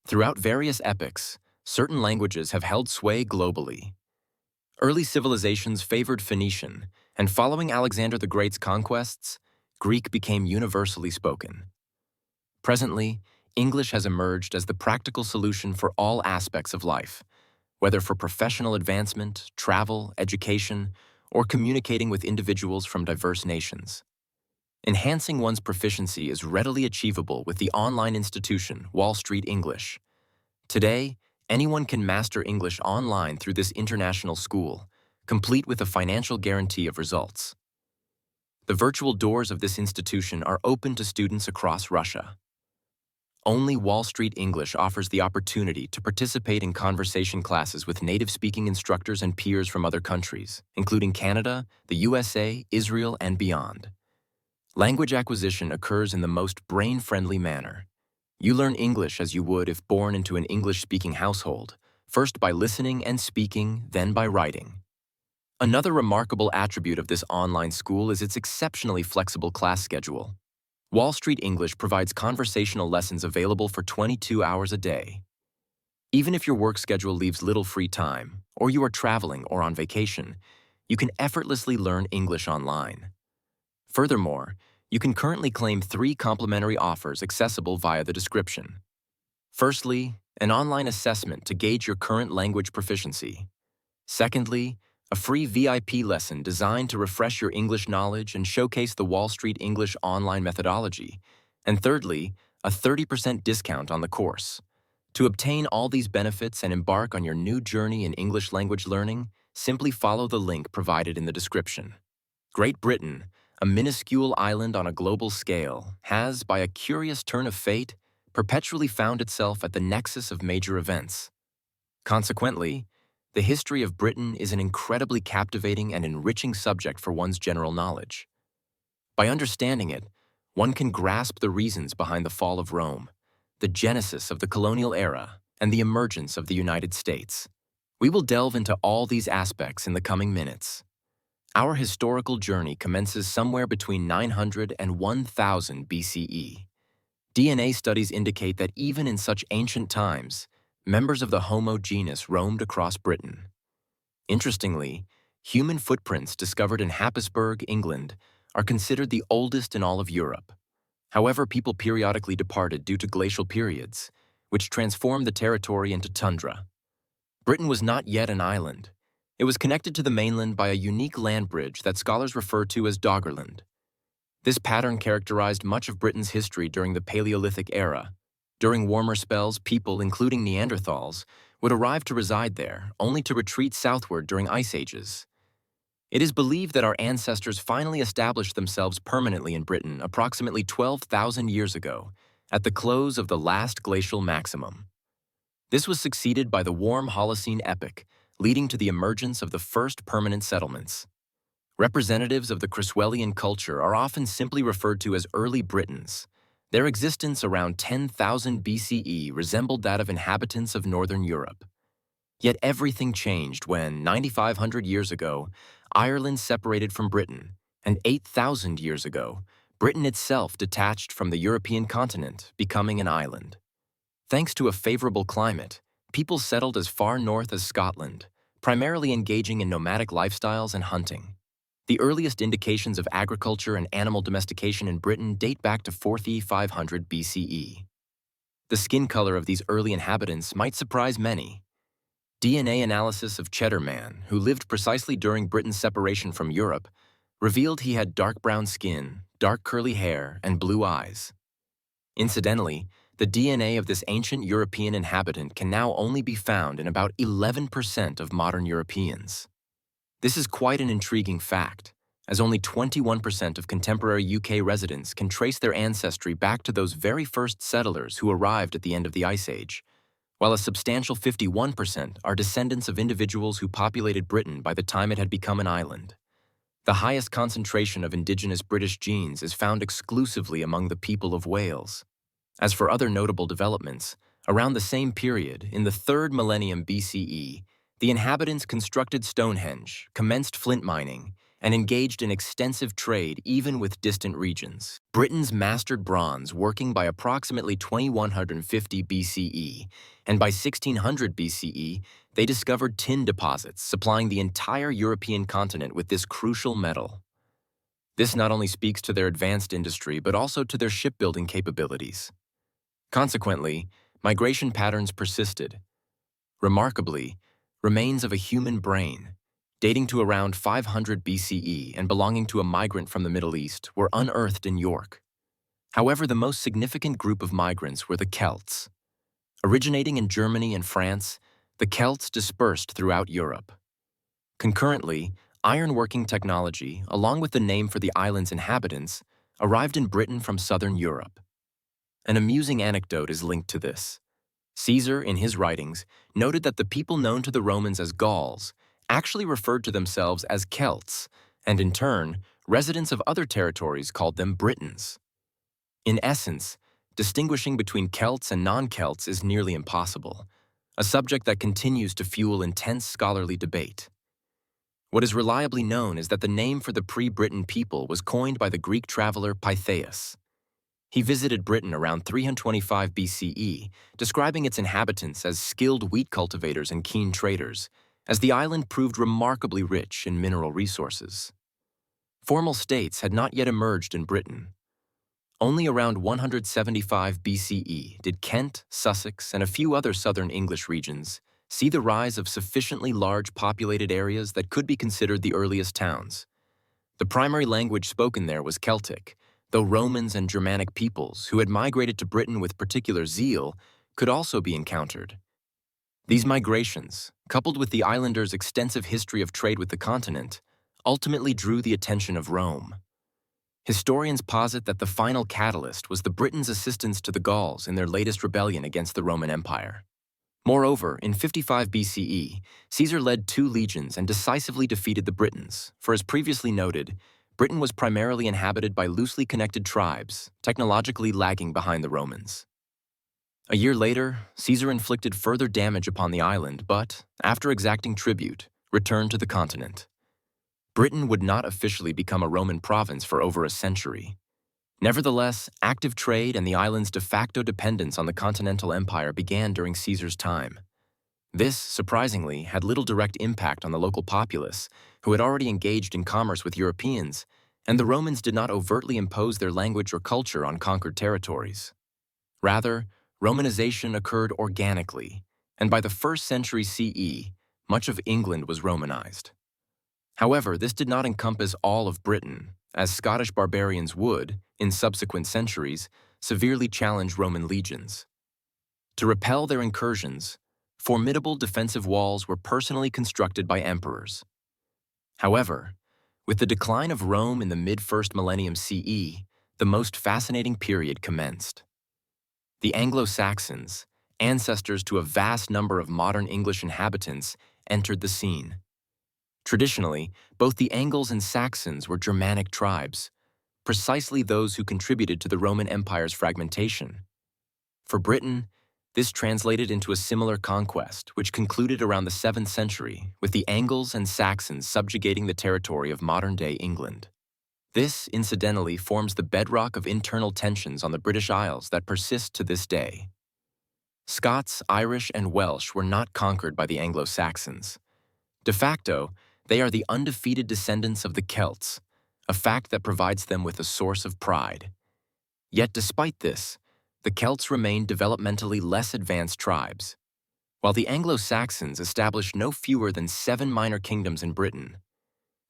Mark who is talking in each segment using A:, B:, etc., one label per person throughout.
A: Throughout various epochs, certain languages have held sway globally. Early civilizations favored Phoenician, and following Alexander the Great's conquests, Greek became universally spoken. Presently, English has emerged as the practical solution for all aspects of life, whether for professional advancement, travel, education, or communicating with individuals from diverse nations. Enhancing one's proficiency is readily achievable with the online institution, Wall Street English. Today, anyone can master English online through this international school, complete with a financial guarantee of results. The virtual doors of this institution are open to students across Russia. Only Wall Street English offers the opportunity to participate in conversation classes with native-speaking instructors and peers from other countries, including Canada, the USA, Israel, and beyond. Language acquisition occurs in the most brain-friendly manner. You learn English as you would if born into an English-speaking household, first by listening and speaking, then by writing. Another remarkable attribute of this online school is its exceptionally flexible class schedule. Wall Street English provides conversational lessons available for 22 hours a day. Even if your work schedule leaves little free time, or you are traveling or on vacation, you can effortlessly learn English online. Furthermore, you can currently claim 3 complimentary offers accessible via the description. Firstly, an online assessment to gauge your current language proficiency. Secondly, a free VIP lesson designed to refresh your English knowledge and showcase the Wall Street English online methodology. And thirdly, a 30% discount on the course. To obtain all these benefits and embark on your new journey in English language learning, simply follow the link provided in the description. Great Britain, a minuscule island on a global scale, has, by a curious turn of fate, perpetually found itself at the nexus of major events. Consequently, the history of Britain is an incredibly captivating and enriching subject for one's general knowledge. By understanding it, one can grasp the reasons behind the fall of Rome, the genesis of the colonial era, and the emergence of the United States. We will delve into all these aspects in the coming minutes. Our historical journey commences somewhere between 900 and 1000 BCE. DNA studies indicate that even in such ancient times, members of the Homo genus roamed across Britain. Interestingly, human footprints discovered in Happisburgh, England, are considered the oldest in all of Europe. However, people periodically departed due to glacial periods, which transformed the territory into tundra. Britain was not yet an island. It was connected to the mainland by a unique land bridge that scholars refer to as Doggerland. This pattern characterized much of Britain's history during the Paleolithic era. During warmer spells, people, including Neanderthals, would arrive to reside there, only to retreat southward during ice ages. It is believed that our ancestors finally established themselves permanently in Britain approximately 12,000 years ago, at the close of the last glacial maximum. This was succeeded by the warm Holocene epoch, leading to the emergence of the first permanent settlements. Representatives of the Creswellian culture are often simply referred to as early Britons. Their existence around 10,000 BCE resembled that of inhabitants of northern Europe. Yet everything changed when, 9,500 years ago, Ireland separated from Britain, and 8,000 years ago, Britain itself detached from the European continent, becoming an island. Thanks to a favorable climate, people settled as far north as Scotland, primarily engaging in nomadic lifestyles and hunting. The earliest indications of agriculture and animal domestication in Britain date back to 4,500 BCE. The skin color of these early inhabitants might surprise many. DNA analysis of Cheddar Man, who lived precisely during Britain's separation from Europe, revealed he had dark brown skin, dark curly hair, and blue eyes. Incidentally, the DNA of this ancient European inhabitant can now only be found in about 11% of modern Europeans. This is quite an intriguing fact, as only 21% of contemporary UK residents can trace their ancestry back to those very first settlers who arrived at the end of the Ice Age, while a substantial 51% are descendants of individuals who populated Britain by the time it had become an island. The highest concentration of indigenous British genes is found exclusively among the people of Wales. As for other notable developments, around the same period, in the 3rd millennium BCE, the inhabitants constructed Stonehenge, commenced flint mining, and engaged in extensive trade even with distant regions. Britons mastered bronze working by approximately 2150 BCE, and by 1600 BCE, they discovered tin deposits supplying the entire European continent with this crucial metal. This not only speaks to their advanced industry, but also to their shipbuilding capabilities. Consequently, migration patterns persisted. Remarkably, remains of a human brain, dating to around 500 BCE and belonging to a migrant from the Middle East, were unearthed in York. However, the most significant group of migrants were the Celts. Originating in Germany and France, the Celts dispersed throughout Europe. Concurrently, ironworking technology, along with the name for the island's inhabitants, arrived in Britain from southern Europe. An amusing anecdote is linked to this. Caesar, in his writings, noted that the people known to the Romans as Gauls actually referred to themselves as Celts, and in turn, residents of other territories called them Britons. In essence, distinguishing between Celts and non-Celts is nearly impossible, a subject that continues to fuel intense scholarly debate. What is reliably known is that the name for the pre-Briton people was coined by the Greek traveler Pytheas. He visited Britain around 325 BCE, describing its inhabitants as skilled wheat cultivators and keen traders, as the island proved remarkably rich in mineral resources. Formal states had not yet emerged in Britain. Only around 175 BCE did Kent, Sussex, and a few other southern English regions see the rise of sufficiently large populated areas that could be considered the earliest towns. The primary language spoken there was Celtic, though Romans and Germanic peoples who had migrated to Britain with particular zeal could also be encountered. These migrations, coupled with the islanders' extensive history of trade with the continent, ultimately drew the attention of Rome. Historians posit that the final catalyst was the Britons' assistance to the Gauls in their latest rebellion against the Roman Empire. Moreover, in 55 BCE, Caesar led 2 legions and decisively defeated the Britons, for as previously noted, Britain was primarily inhabited by loosely connected tribes, technologically lagging behind the Romans. A year later, Caesar inflicted further damage upon the island, but, after exacting tribute, returned to the continent. Britain would not officially become a Roman province for over a century. Nevertheless, active trade and the island's de facto dependence on the continental empire began during Caesar's time. This, surprisingly, had little direct impact on the local populace, who had already engaged in commerce with Europeans, and the Romans did not overtly impose their language or culture on conquered territories. Rather, Romanization occurred organically, and by the 1st century CE, much of England was Romanized. However, this did not encompass all of Britain, as Scottish barbarians would, in subsequent centuries, severely challenge Roman legions. To repel their incursions, formidable defensive walls were personally constructed by emperors. However, with the decline of Rome in the mid-1st millennium CE, the most fascinating period commenced. The Anglo-Saxons, ancestors to a vast number of modern English inhabitants, entered the scene. Traditionally, both the Angles and Saxons were Germanic tribes, precisely those who contributed to the Roman Empire's fragmentation. For Britain, this translated into a similar conquest, which concluded around the 7th century, with the Angles and Saxons subjugating the territory of modern-day England. This, incidentally, forms the bedrock of internal tensions on the British Isles that persist to this day. Scots, Irish, and Welsh were not conquered by the Anglo-Saxons. De facto, they are the undefeated descendants of the Celts, a fact that provides them with a source of pride. Yet despite this, the Celts remained developmentally less advanced tribes. While the Anglo-Saxons established no fewer than 7 minor kingdoms in Britain,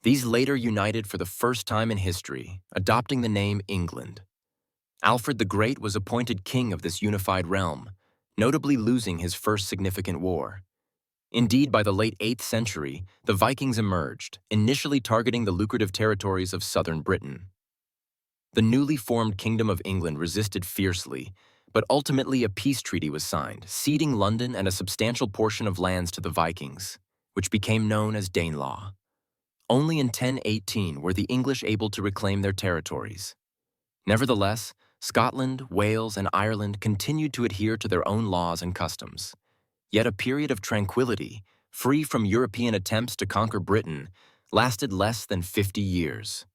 A: these later united for the first time in history, adopting the name England. Alfred the Great was appointed king of this unified realm, notably losing his first significant war. Indeed, by the late 8th century, the Vikings emerged, initially targeting the lucrative territories of southern Britain. The newly formed Kingdom of England resisted fiercely, but ultimately a peace treaty was signed, ceding London and a substantial portion of lands to the Vikings, which became known as Danelaw. Only in 1018 were the English able to reclaim their territories. Nevertheless, Scotland, Wales, and Ireland continued to adhere to their own laws and customs. Yet a period of tranquility, free from European attempts to conquer Britain, lasted less than 50 years.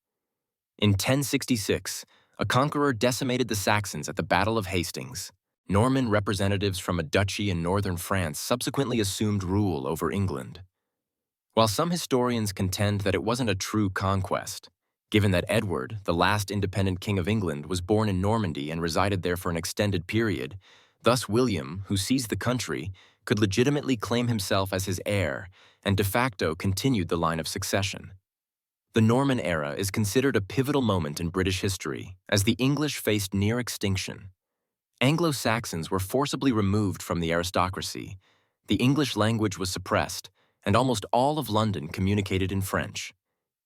A: In 1066, a conqueror decimated the Saxons at the Battle of Hastings. Norman representatives from a duchy in northern France subsequently assumed rule over England. While some historians contend that it wasn't a true conquest, given that Edward, the last independent king of England, was born in Normandy and resided there for an extended period, thus William, who seized the country, could legitimately claim himself as his heir and de facto continued the line of succession. The Norman era is considered a pivotal moment in British history as the English faced near extinction. Anglo-Saxons were forcibly removed from the aristocracy, the English language was suppressed, and almost all of London communicated in French.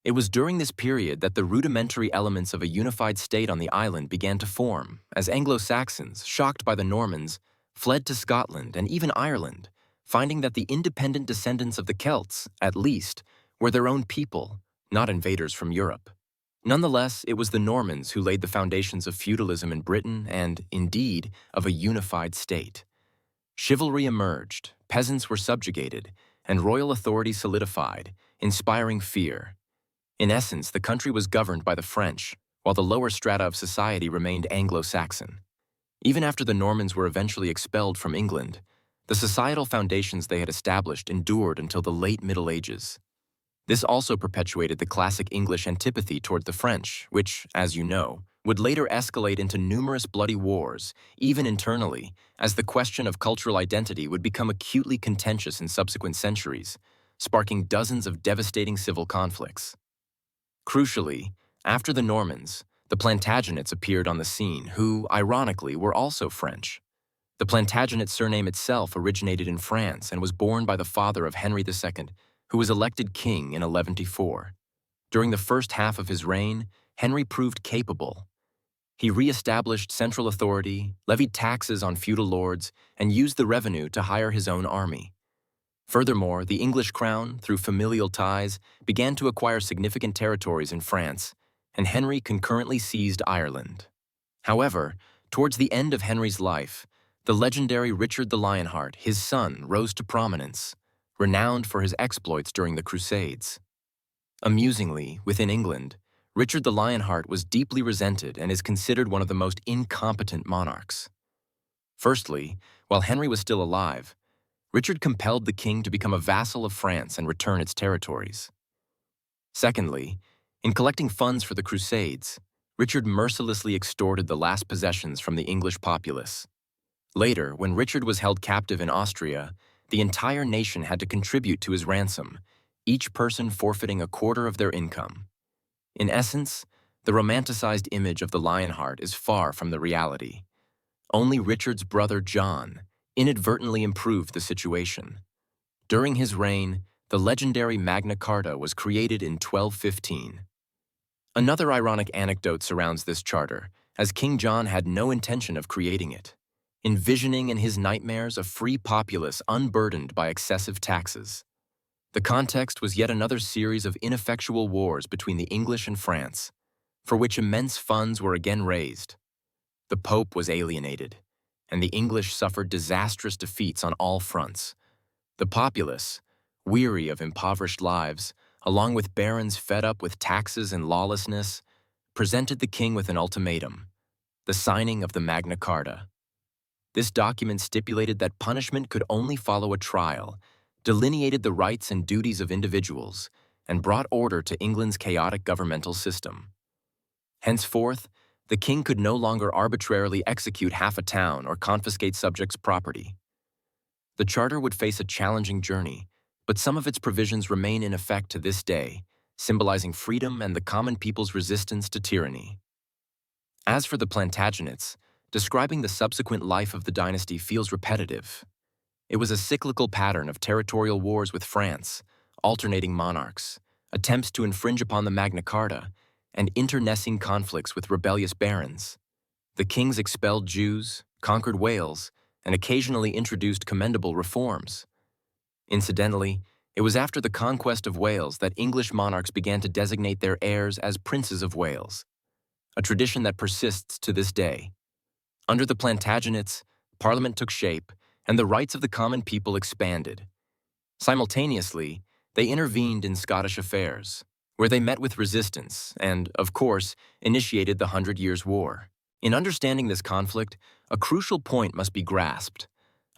A: It was during this period that the rudimentary elements of a unified state on the island began to form, as Anglo-Saxons, shocked by the Normans, fled to Scotland and even Ireland, finding that the independent descendants of the Celts, at least, were their own people, not invaders from Europe. Nonetheless, it was the Normans who laid the foundations of feudalism in Britain and, indeed, of a unified state. Chivalry emerged, peasants were subjugated, and royal authority solidified, inspiring fear. In essence, the country was governed by the French, while the lower strata of society remained Anglo-Saxon. Even after the Normans were eventually expelled from England, the societal foundations they had established endured until the late Middle Ages. This also perpetuated the classic English antipathy toward the French, which, as you know, would later escalate into numerous bloody wars, even internally, as the question of cultural identity would become acutely contentious in subsequent centuries, sparking dozens of devastating civil conflicts. Crucially, after the Normans, the Plantagenets appeared on the scene, who, ironically, were also French. The Plantagenet surname itself originated in France and was borne by the father of Henry II, who was elected king in 1104. During the first half of his reign, Henry proved capable. He re-established central authority, levied taxes on feudal lords, and used the revenue to hire his own army. Furthermore, the English crown, through familial ties, began to acquire significant territories in France, and Henry concurrently seized Ireland. However, towards the end of Henry's life, the legendary Richard the Lionheart, his son, rose to prominence, renowned for his exploits during the Crusades. Amusingly, within England, Richard the Lionheart was deeply resented and is considered one of the most incompetent monarchs. Firstly, while Henry was still alive, Richard compelled the king to become a vassal of France and return its territories. Secondly, in collecting funds for the Crusades, Richard mercilessly extorted the last possessions from the English populace. Later, when Richard was held captive in Austria, the entire nation had to contribute to his ransom, each person forfeiting a quarter of their income. In essence, the romanticized image of the Lionheart is far from the reality. Only Richard's brother John inadvertently improved the situation. During his reign, the legendary Magna Carta was created in 1215. Another ironic anecdote surrounds this charter, as King John had no intention of creating it, envisioning in his nightmares a free populace unburdened by excessive taxes. The context was yet another series of ineffectual wars between the English and France, for which immense funds were again raised. The Pope was alienated, and the English suffered disastrous defeats on all fronts. The populace, weary of impoverished lives, along with barons fed up with taxes and lawlessness, presented the king with an ultimatum: the signing of the Magna Carta. This document stipulated that punishment could only follow a trial, delineated the rights and duties of individuals, and brought order to England's chaotic governmental system. Henceforth, the king could no longer arbitrarily execute half a town or confiscate subjects' property. The charter would face a challenging journey, but some of its provisions remain in effect to this day, symbolizing freedom and the common people's resistance to tyranny. As for the Plantagenets, describing the subsequent life of the dynasty feels repetitive. It was a cyclical pattern of territorial wars with France, alternating monarchs, attempts to infringe upon the Magna Carta, and internecine conflicts with rebellious barons. The kings expelled Jews, conquered Wales, and occasionally introduced commendable reforms. Incidentally, it was after the conquest of Wales that English monarchs began to designate their heirs as princes of Wales, a tradition that persists to this day. Under the Plantagenets, Parliament took shape, and the rights of the common people expanded. Simultaneously, They intervened in Scottish affairs, where they met with resistance and, of course, initiated the Hundred Years' War. In understanding this conflict, a crucial point must be grasped.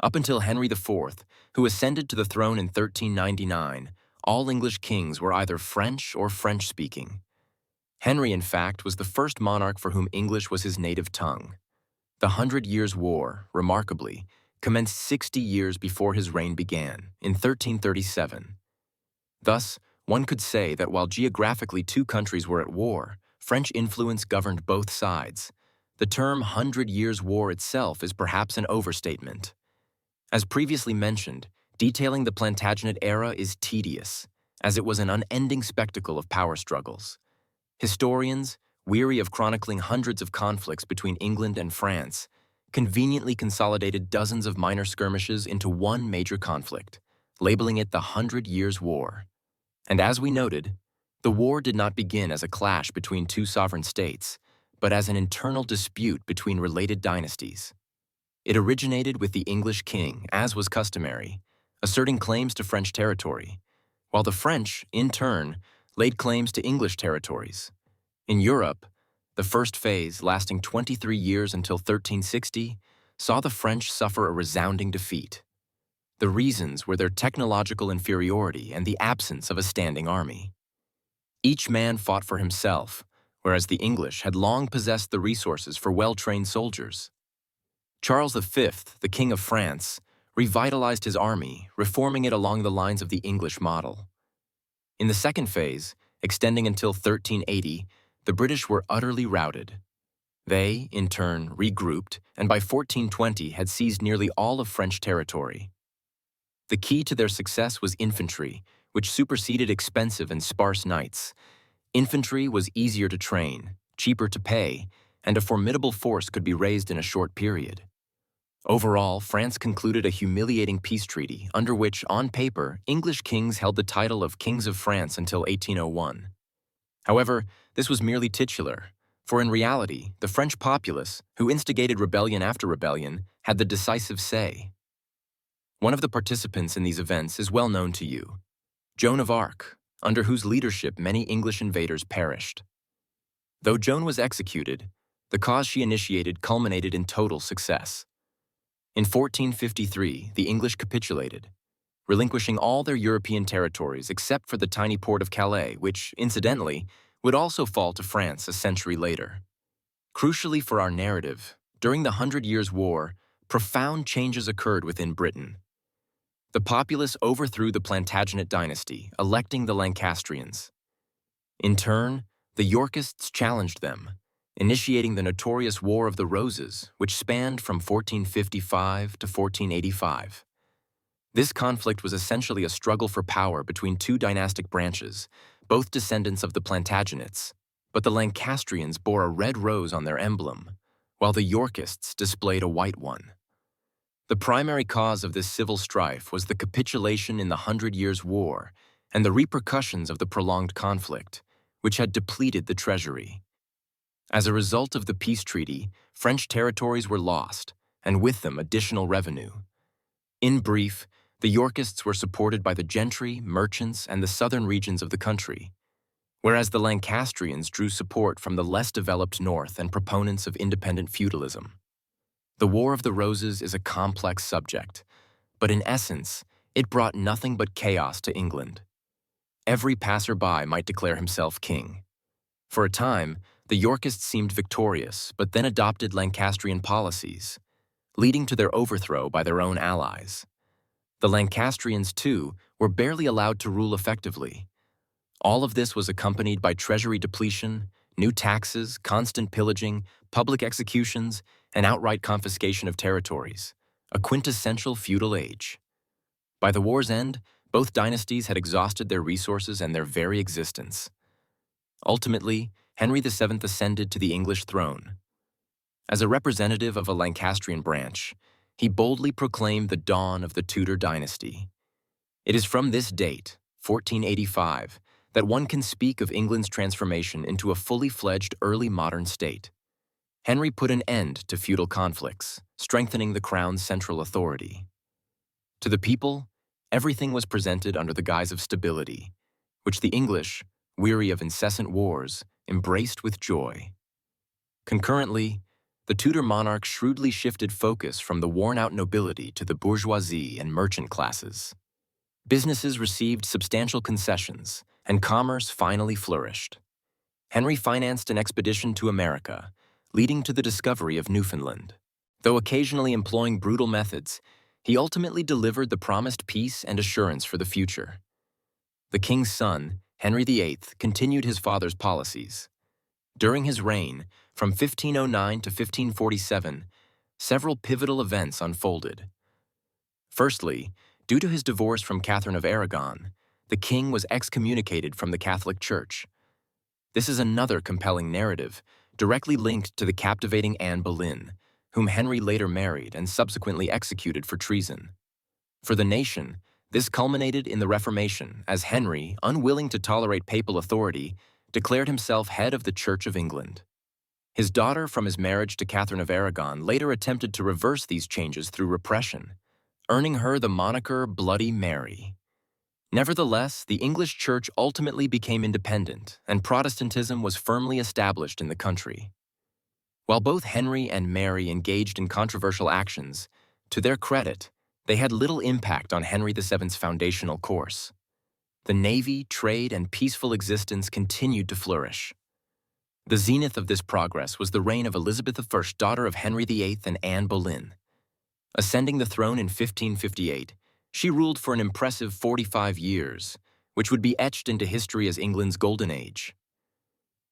A: Up until Henry IV, who ascended to the throne in 1399, all English kings were either French or French-speaking. Henry, in fact, was the first monarch for whom English was his native tongue. The Hundred Years' War, remarkably, commenced 60 years before his reign began, in 1337. Thus, one could say that while geographically two countries were at war, French influence governed both sides. The term Hundred Years' War itself is perhaps an overstatement. As previously mentioned, detailing the Plantagenet era is tedious, as it was an unending spectacle of power struggles. Historians, weary of chronicling hundreds of conflicts between England and France, conveniently consolidated dozens of minor skirmishes into one major conflict, labeling it the Hundred Years' War. And as we noted, the war did not begin as a clash between two sovereign states, but as an internal dispute between related dynasties. It originated with the English king, as was customary, asserting claims to French territory, while the French, in turn, laid claims to English territories. In Europe, the first phase, lasting 23 years until 1360, saw the French suffer a resounding defeat. The reasons were their technological inferiority and the absence of a standing army. Each man fought for himself, whereas the English had long possessed the resources for well-trained soldiers. Charles V, the King of France, revitalized his army, reforming it along the lines of the English model. In the second phase, extending until 1380, the British were utterly routed. They, in turn, regrouped, and by 1420 had seized nearly all of French territory. The key to their success was infantry, which superseded expensive and sparse knights. Infantry was easier to train, cheaper to pay, and a formidable force could be raised in a short period. Overall, France concluded a humiliating peace treaty under which, on paper, English kings held the title of Kings of France until 1801. However, this was merely titular, for in reality, the French populace, who instigated rebellion after rebellion, had the decisive say. One of the participants in these events is well known to you, Joan of Arc, under whose leadership many English invaders perished. Though Joan was executed, the cause she initiated culminated in total success. In 1453, the English capitulated, relinquishing all their European territories except for the tiny port of Calais, which, incidentally, would also fall to France a century later. Crucially for our narrative, during the Hundred Years' War, profound changes occurred within Britain. The populace overthrew the Plantagenet dynasty, electing the Lancastrians. In turn, the Yorkists challenged them, initiating the notorious War of the Roses, which spanned from 1455 to 1485. This conflict was essentially a struggle for power between two dynastic branches, both descendants of the Plantagenets, but the Lancastrians bore a red rose on their emblem, while the Yorkists displayed a white one. The primary cause of this civil strife was the capitulation in the Hundred Years' War and the repercussions of the prolonged conflict, which had depleted the treasury. As a result of the peace treaty, French territories were lost, and with them additional revenue. In brief, the Yorkists were supported by the gentry, merchants, and the southern regions of the country, whereas the Lancastrians drew support from the less developed north and proponents of independent feudalism. The War of the Roses is a complex subject, but in essence, it brought nothing but chaos to England. Every passerby might declare himself king. For a time, the Yorkists seemed victorious, but then adopted Lancastrian policies, leading to their overthrow by their own allies. The Lancastrians, too, were barely allowed to rule effectively. All of this was accompanied by treasury depletion, new taxes, constant pillaging, public executions, and outright confiscation of territories, a quintessential feudal age. By the war's end, both dynasties had exhausted their resources and their very existence. Ultimately, Henry VII ascended to the English throne. As a representative of a Lancastrian branch, he boldly proclaimed the dawn of the Tudor dynasty. It is from this date, 1485, that one can speak of England's transformation into a fully fledged early modern state. Henry put an end to feudal conflicts, strengthening the crown's central authority. To the people, Everything was presented under the guise of stability, which the English, weary of incessant wars, embraced with joy. Concurrently, the Tudor monarch shrewdly shifted focus from the worn-out nobility to the bourgeoisie and merchant classes. Businesses received substantial concessions, and commerce finally flourished. Henry financed an expedition to America, leading to the discovery of Newfoundland. Though occasionally employing brutal methods, he ultimately delivered the promised peace and assurance for the future. The king's son, Henry VIII, continued his father's policies. During his reign, from 1509 to 1547, several pivotal events unfolded. Firstly, due to his divorce from Catherine of Aragon, the king was excommunicated from the Catholic Church. This is another compelling narrative, directly linked to the captivating Anne Boleyn, whom Henry later married and subsequently executed for treason. For the nation, this culminated in the Reformation as Henry, unwilling to tolerate papal authority, declared himself head of the Church of England. His daughter from his marriage to Catherine of Aragon later attempted to reverse these changes through repression, earning her the moniker Bloody Mary. Nevertheless, the English Church ultimately became independent, and Protestantism was firmly established in the country. While both Henry and Mary engaged in controversial actions, to their credit, they had little impact on Henry VII's foundational course. The navy, trade, and peaceful existence continued to flourish. The zenith of this progress was the reign of Elizabeth I, daughter of Henry VIII and Anne Boleyn. Ascending the throne in 1558, she ruled for an impressive 45 years, which would be etched into history as England's golden age.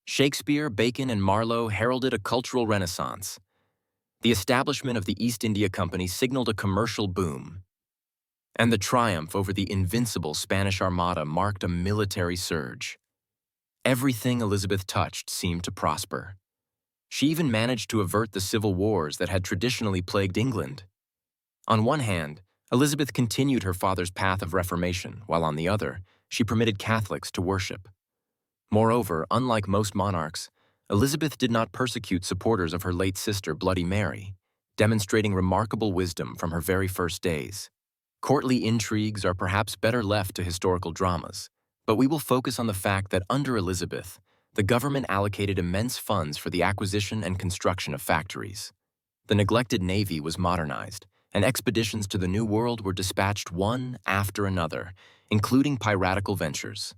A: Shakespeare, Bacon, and Marlowe heralded a cultural renaissance. The establishment of the East India Company signaled a commercial boom, and the triumph over the invincible Spanish Armada marked a military surge. Everything Elizabeth touched seemed to prosper. She even managed to avert the civil wars that had traditionally plagued England. On one hand, Elizabeth continued her father's path of reformation, while on the other, she permitted Catholics to worship. Moreover, unlike most monarchs, Elizabeth did not persecute supporters of her late sister, Bloody Mary, demonstrating remarkable wisdom from her very first days. Courtly intrigues are perhaps better left to historical dramas, but we will focus on the fact that under Elizabeth, the government allocated immense funds for the acquisition and construction of factories. The neglected navy was modernized, and expeditions to the New World were dispatched one after another, including piratical ventures.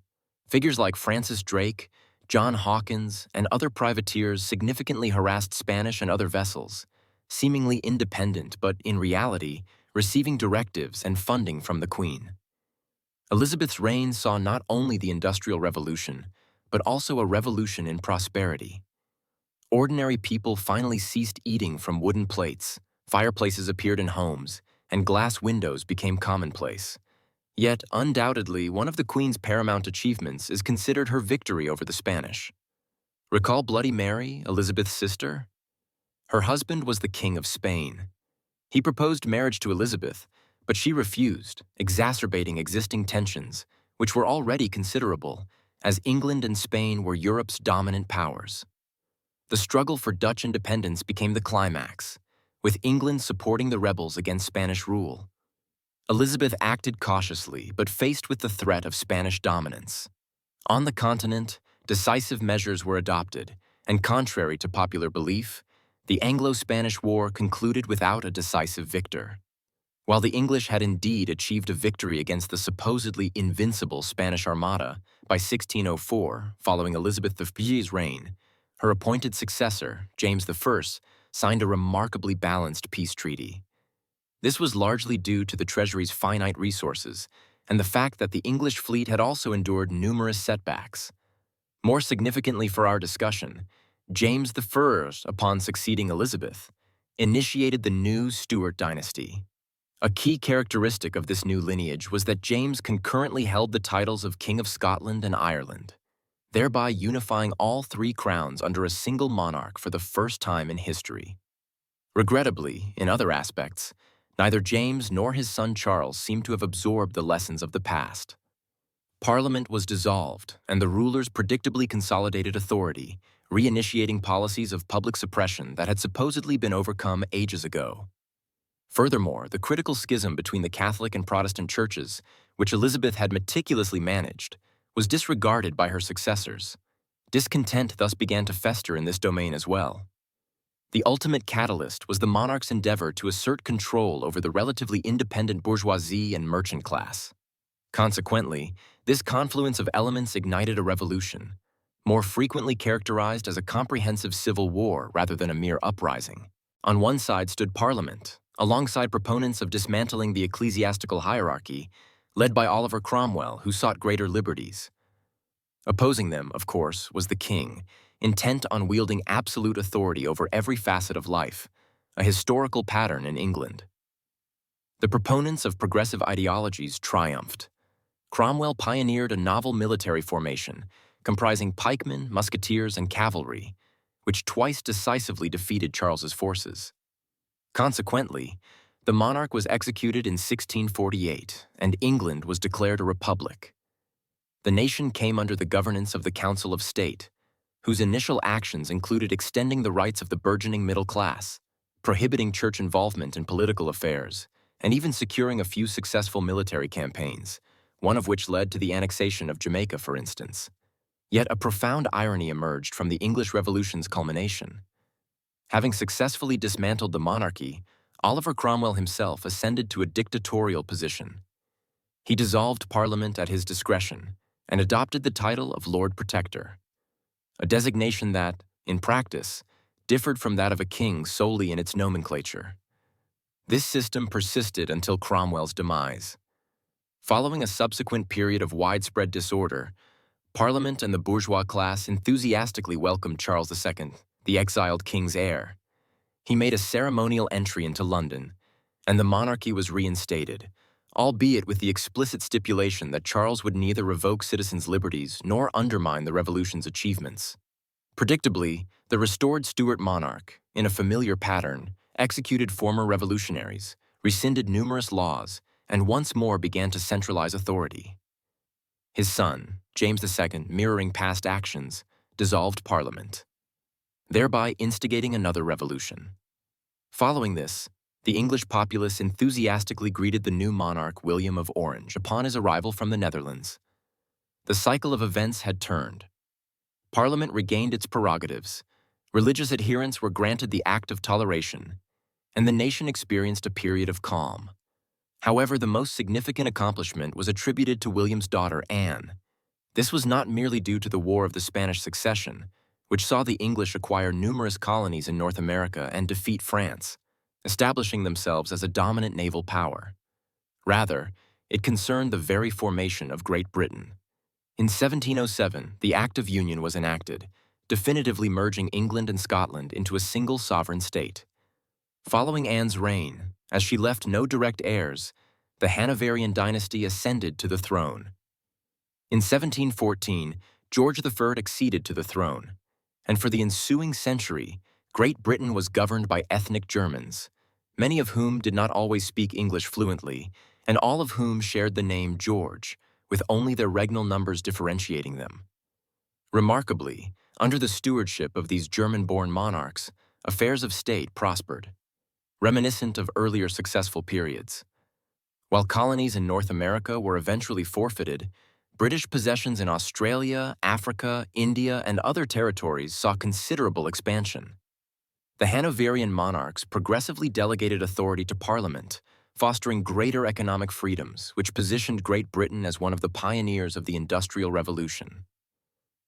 A: Figures like Francis Drake, John Hawkins, and other privateers significantly harassed Spanish and other vessels, seemingly independent but, in reality, receiving directives and funding from the Queen. Elizabeth's reign saw not only the Industrial Revolution, but also a revolution in prosperity. Ordinary people finally ceased eating from wooden plates, fireplaces appeared in homes, and glass windows became commonplace. Yet, undoubtedly, one of the Queen's paramount achievements is considered her victory over the Spanish. Recall Bloody Mary, Elizabeth's sister? Her husband was the King of Spain. He proposed marriage to Elizabeth, but she refused, exacerbating existing tensions, which were already considerable, as England and Spain were Europe's dominant powers. The struggle for Dutch independence became the climax, with England supporting the rebels against Spanish rule. Elizabeth acted cautiously, but faced with the threat of Spanish dominance. On the continent, decisive measures were adopted, and contrary to popular belief, the Anglo-Spanish War concluded without a decisive victor. While the English had indeed achieved a victory against the supposedly invincible Spanish Armada by 1604, following Elizabeth I's reign, her appointed successor, James I, signed a remarkably balanced peace treaty. This was largely due to the treasury's finite resources and the fact that the English fleet had also endured numerous setbacks. More significantly for our discussion, James I, upon succeeding Elizabeth, initiated the new Stuart dynasty. A key characteristic of this new lineage was that James concurrently held the titles of King of Scotland and Ireland, thereby unifying all three crowns under a single monarch for the first time in history. Regrettably, in other aspects, neither James nor his son Charles seem to have absorbed the lessons of the past. Parliament was dissolved, and the rulers predictably consolidated authority, reinitiating policies of public suppression that had supposedly been overcome ages ago. Furthermore, the critical schism between the Catholic and Protestant churches, which Elizabeth had meticulously managed, was disregarded by her successors. Discontent thus began to fester in this domain as well. The ultimate catalyst was the monarch's endeavor to assert control over the relatively independent bourgeoisie and merchant class. Consequently, this confluence of elements ignited a revolution, more frequently characterized as a comprehensive civil war rather than a mere uprising. On one side stood Parliament, alongside proponents of dismantling the ecclesiastical hierarchy, led by Oliver Cromwell, who sought greater liberties. Opposing them, of course, was the king, intent on wielding absolute authority over every facet of life, a historical pattern in England. The proponents of progressive ideologies triumphed. Cromwell pioneered a novel military formation comprising pikemen, musketeers, and cavalry, which twice decisively defeated Charles's forces. Consequently, the monarch was executed in 1648, and England was declared a republic. The nation came under the governance of the Council of State, whose initial actions included extending the rights of the burgeoning middle class, prohibiting church involvement in political affairs, and even securing a few successful military campaigns, one of which led to the annexation of Jamaica, for instance. Yet a profound irony emerged from the English Revolution's culmination. Having successfully dismantled the monarchy, Oliver Cromwell himself ascended to a dictatorial position. He dissolved Parliament at his discretion and adopted the title of Lord Protector, a designation that, in practice, differed from that of a king solely in its nomenclature. This system persisted until Cromwell's demise. Following a subsequent period of widespread disorder, Parliament and the bourgeois class enthusiastically welcomed Charles II, the exiled king's heir. He made a ceremonial entry into London, and the monarchy was reinstated, albeit with the explicit stipulation that Charles would neither revoke citizens' liberties nor undermine the revolution's achievements. Predictably, the restored Stuart monarch, in a familiar pattern, executed former revolutionaries, rescinded numerous laws, and once more began to centralize authority. His son, James II, mirroring past actions, dissolved Parliament, thereby instigating another revolution. Following this, the English populace enthusiastically greeted the new monarch William of Orange upon his arrival from the Netherlands. The cycle of events had turned. Parliament regained its prerogatives, religious adherents were granted the Act of Toleration, and the nation experienced a period of calm. However, the most significant accomplishment was attributed to William's daughter, Anne. This was not merely due to the War of the Spanish Succession, which saw the English acquire numerous colonies in North America and defeat France, establishing themselves as a dominant naval power. Rather, it concerned the very formation of Great Britain. In 1707, the Act of Union was enacted, definitively merging England and Scotland into a single sovereign state. Following Anne's reign, as she left no direct heirs, the Hanoverian dynasty ascended to the throne. In 1714, George III acceded to the throne, and for the ensuing century, Great Britain was governed by ethnic Germans, many of whom did not always speak English fluently, and all of whom shared the name George, with only their regnal numbers differentiating them. Remarkably, under the stewardship of these German-born monarchs, affairs of state prospered, reminiscent of earlier successful periods. While colonies in North America were eventually forfeited, British possessions in Australia, Africa, India, and other territories saw considerable expansion. The Hanoverian monarchs progressively delegated authority to Parliament, fostering greater economic freedoms, which positioned Great Britain as one of the pioneers of the Industrial Revolution.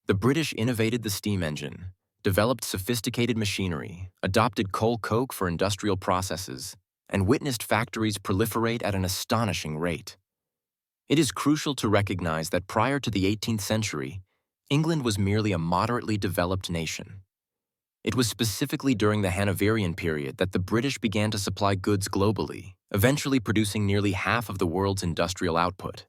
A: The British innovated the steam engine, developed sophisticated machinery, adopted coal coke for industrial processes, and witnessed factories proliferate at an astonishing rate. It is crucial to recognize that prior to the 18th century, England was merely a moderately developed nation. It was specifically during the Hanoverian period that the British began to supply goods globally, eventually producing nearly half of the world's industrial output.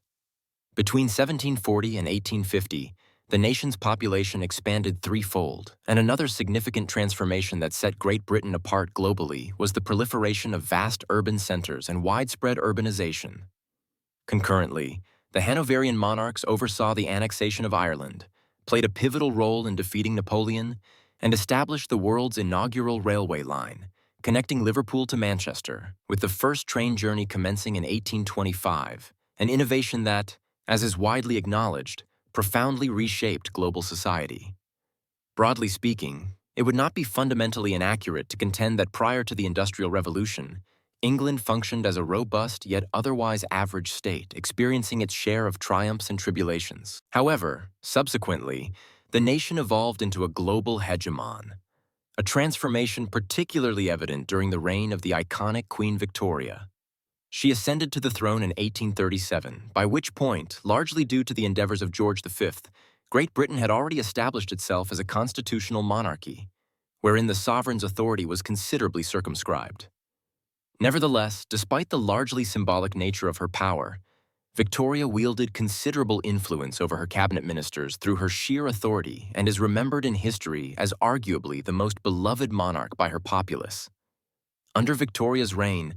A: Between 1740 and 1850, the nation's population expanded threefold, and another significant transformation that set Great Britain apart globally was the proliferation of vast urban centers and widespread urbanization. Concurrently, the Hanoverian monarchs oversaw the annexation of Ireland, played a pivotal role in defeating Napoleon, and established the world's inaugural railway line, connecting Liverpool to Manchester, with the first train journey commencing in 1825, an innovation that, as is widely acknowledged, profoundly reshaped global society. Broadly speaking, it would not be fundamentally inaccurate to contend that prior to the Industrial Revolution, England functioned as a robust yet otherwise average state, experiencing its share of triumphs and tribulations. However, subsequently, the nation evolved into a global hegemon, a transformation particularly evident during the reign of the iconic Queen Victoria. She ascended to the throne in 1837, by which point, largely due to the endeavors of George V, Great Britain had already established itself as a constitutional monarchy, wherein the sovereign's authority was considerably circumscribed. Nevertheless, despite the largely symbolic nature of her power, Victoria wielded considerable influence over her cabinet ministers through her sheer authority and is remembered in history as arguably the most beloved monarch by her populace. Under Victoria's reign,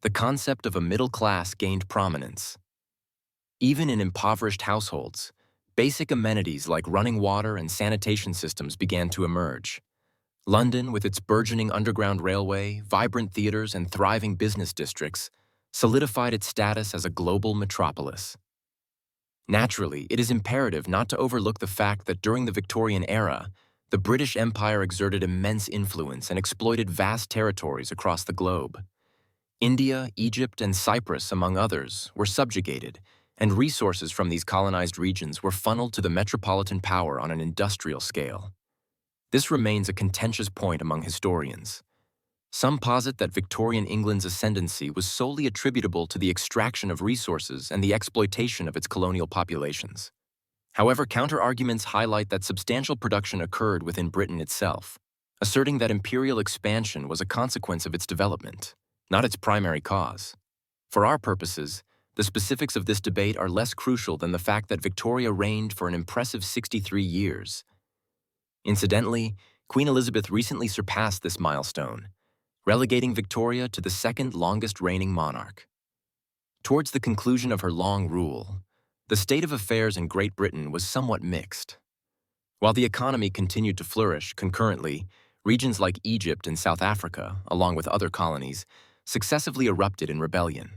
A: the concept of a middle class gained prominence. Even in impoverished households, basic amenities like running water and sanitation systems began to emerge. London, with its burgeoning underground railway, vibrant theaters, and thriving business districts, solidified its status as a global metropolis. Naturally, it is imperative not to overlook the fact that during the Victorian era, the British Empire exerted immense influence and exploited vast territories across the globe. India, Egypt, and Cyprus, among others, were subjugated, and resources from these colonized regions were funneled to the metropolitan power on an industrial scale. This remains a contentious point among historians. Some posit that Victorian England's ascendancy was solely attributable to the extraction of resources and the exploitation of its colonial populations. However, counter-arguments highlight that substantial production occurred within Britain itself, asserting that imperial expansion was a consequence of its development, not its primary cause. For our purposes, the specifics of this debate are less crucial than the fact that Victoria reigned for an impressive 63 years. Incidentally, Queen Elizabeth recently surpassed this milestone, relegating Victoria to the second longest reigning monarch. Towards the conclusion of her long rule, the state of affairs in Great Britain was somewhat mixed. While the economy continued to flourish concurrently, regions like Egypt and South Africa, along with other colonies, successively erupted in rebellion.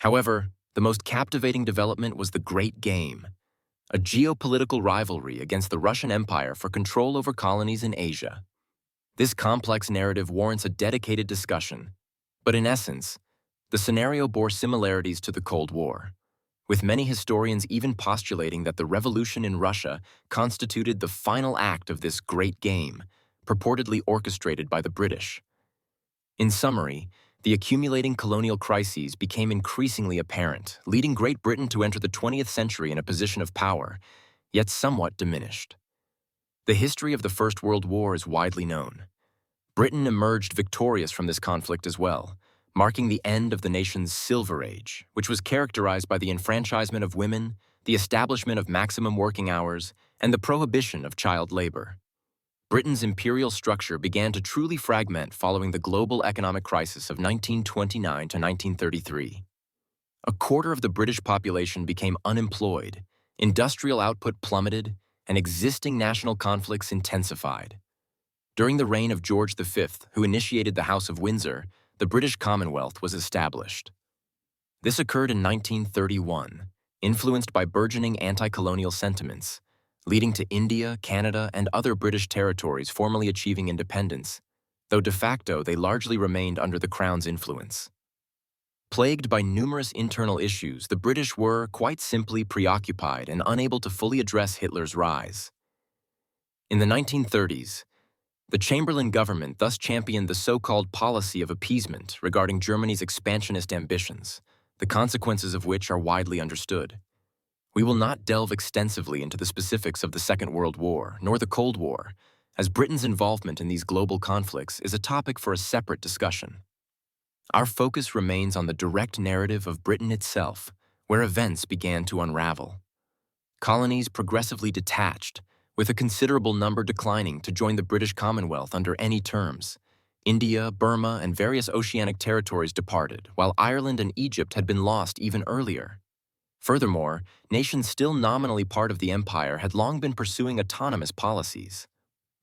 A: However, the most captivating development was the Great Game, a geopolitical rivalry against the Russian Empire for control over colonies in Asia. This complex narrative warrants a dedicated discussion, but in essence, the scenario bore similarities to the Cold War, with many historians even postulating that the revolution in Russia constituted the final act of this Great Game, purportedly orchestrated by the British. In summary, the accumulating colonial crises became increasingly apparent, leading Great Britain to enter the 20th century in a position of power, yet somewhat diminished. The history of the First World War is widely known. Britain emerged victorious from this conflict as well, marking the end of the nation's Silver Age, which was characterized by the enfranchisement of women, the establishment of maximum working hours, and the prohibition of child labor. Britain's imperial structure began to truly fragment following the global economic crisis of 1929 to 1933. A quarter of the British population became unemployed, industrial output plummeted, and existing national conflicts intensified. During the reign of George V, who initiated the House of Windsor, the British Commonwealth was established. This occurred in 1931, influenced by burgeoning anti-colonial sentiments, leading to India, Canada, and other British territories formally achieving independence, though de facto they largely remained under the Crown's influence. Plagued by numerous internal issues, the British were, quite simply, preoccupied and unable to fully address Hitler's rise. In the 1930s, the Chamberlain government thus championed the so-called policy of appeasement regarding Germany's expansionist ambitions, the consequences of which are widely understood. We will not delve extensively into the specifics of the Second World War, nor the Cold War, as Britain's involvement in these global conflicts is a topic for a separate discussion. Our focus remains on the direct narrative of Britain itself, where events began to unravel. Colonies progressively detached, with a considerable number declining to join the British Commonwealth under any terms. India, Burma, and various oceanic territories departed, while Ireland and Egypt had been lost even earlier. Furthermore, nations still nominally part of the empire had long been pursuing autonomous policies.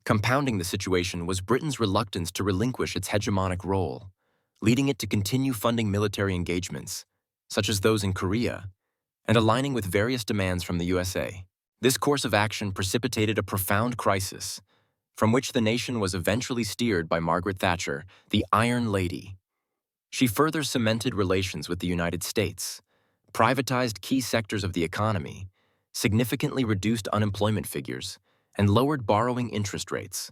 A: Compounding the situation was Britain's reluctance to relinquish its hegemonic role, leading it to continue funding military engagements, such as those in Korea, and aligning with various demands from the USA. This course of action precipitated a profound crisis, from which the nation was eventually steered by Margaret Thatcher, the Iron Lady. She further cemented relations with the United States, privatized key sectors of the economy, significantly reduced unemployment figures, and lowered borrowing interest rates.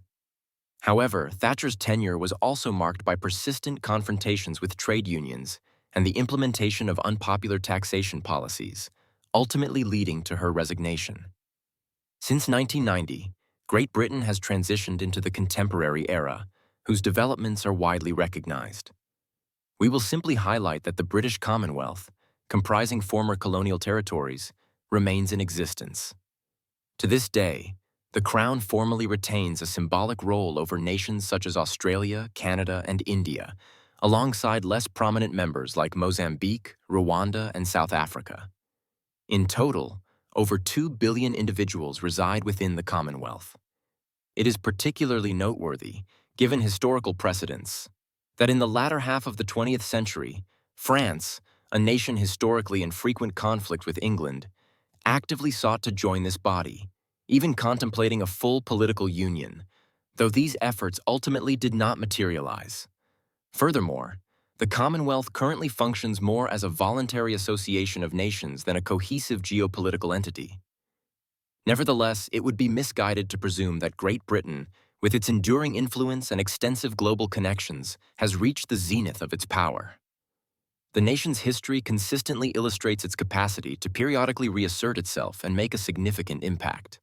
A: However, Thatcher's tenure was also marked by persistent confrontations with trade unions and the implementation of unpopular taxation policies, ultimately leading to her resignation. Since 1990, Great Britain has transitioned into the contemporary era, whose developments are widely recognized. We will simply highlight that the British Commonwealth, comprising former colonial territories, remains in existence. To this day, the Crown formally retains a symbolic role over nations such as Australia, Canada, and India, alongside less prominent members like Mozambique, Rwanda, and South Africa. In total, over 2 billion individuals reside within the Commonwealth. It is particularly noteworthy, given historical precedents, that in the latter half of the 20th century, France, a nation historically in frequent conflict with England, actively sought to join this body, even contemplating a full political union, though these efforts ultimately did not materialize. Furthermore, the Commonwealth currently functions more as a voluntary association of nations than a cohesive geopolitical entity. Nevertheless, it would be misguided to presume that Great Britain, with its enduring influence and extensive global connections, has reached the zenith of its power. The nation's history consistently illustrates its capacity to periodically reassert itself and make a significant impact.